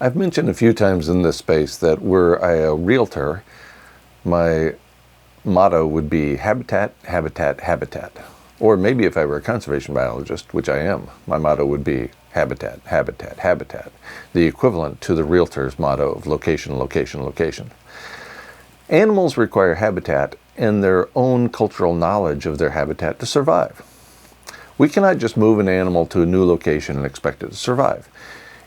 I've mentioned a few times in this space that were I a realtor, my motto would be habitat, habitat, habitat. Or maybe if I were a conservation biologist, which I am, my motto would be habitat, habitat, habitat, the equivalent to the realtor's motto of location, location, location. Animals require habitat and their own cultural knowledge of their habitat to survive. We cannot just move an animal to a new location and expect it to survive.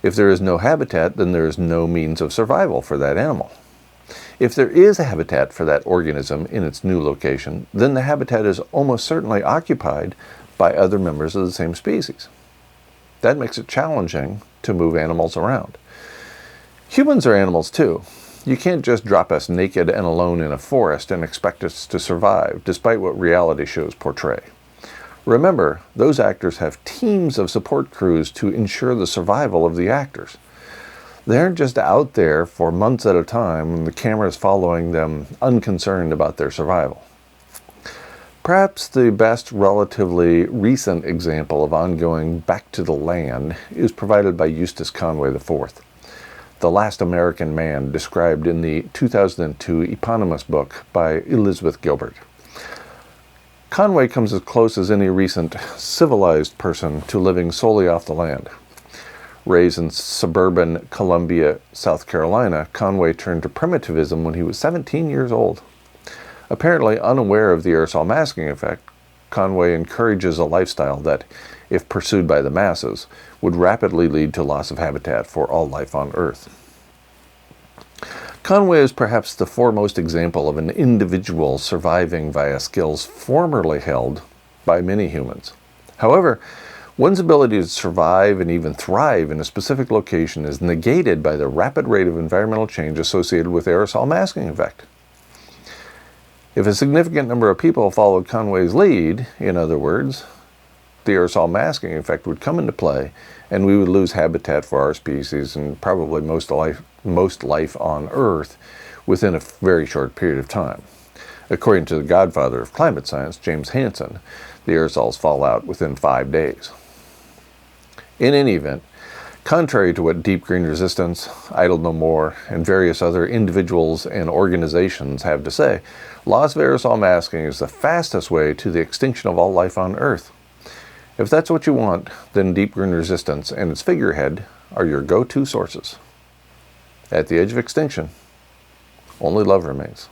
If there is no habitat, then there is no means of survival for that animal. If there is a habitat for that organism in its new location, then the habitat is almost certainly occupied by other members of the same species. That makes it challenging to move animals around. Humans are animals too. You can't just drop us naked and alone in a forest and expect us to survive, despite what reality shows portray. Remember, those actors have teams of support crews to ensure the survival of the actors. They aren't just out there for months at a time when the camera is following them, unconcerned about their survival. Perhaps the best relatively recent example of ongoing back to the land is provided by Eustace Conway IV, the last American man described in the 2002 eponymous book by Elizabeth Gilbert. Conway comes as close as any recent civilized person to living solely off the land. Raised in suburban Columbia, South Carolina, Conway turned to primitivism when he was 17 years old. Apparently unaware of the aerosol masking effect, Conway encourages a lifestyle that, if pursued by the masses, would rapidly lead to loss of habitat for all life on Earth. Conway is perhaps the foremost example of an individual surviving via skills formerly held by many humans. However, one's ability to survive and even thrive in a specific location is negated by the rapid rate of environmental change associated with aerosol masking effect. If a significant number of people followed Conway's lead, in other words, the aerosol masking effect would come into play and we would lose habitat for our species and probably most life on Earth within a very short period of time. According to the godfather of climate science, James Hansen, the aerosols fall out within 5 days. In any event, contrary to what Deep Green Resistance, Idle No More, and various other individuals and organizations have to say, loss of aerosol masking is the fastest way to the extinction of all life on Earth. If that's what you want, then Deep Green Resistance and its figurehead are your go-to sources. At the edge of extinction, only love remains.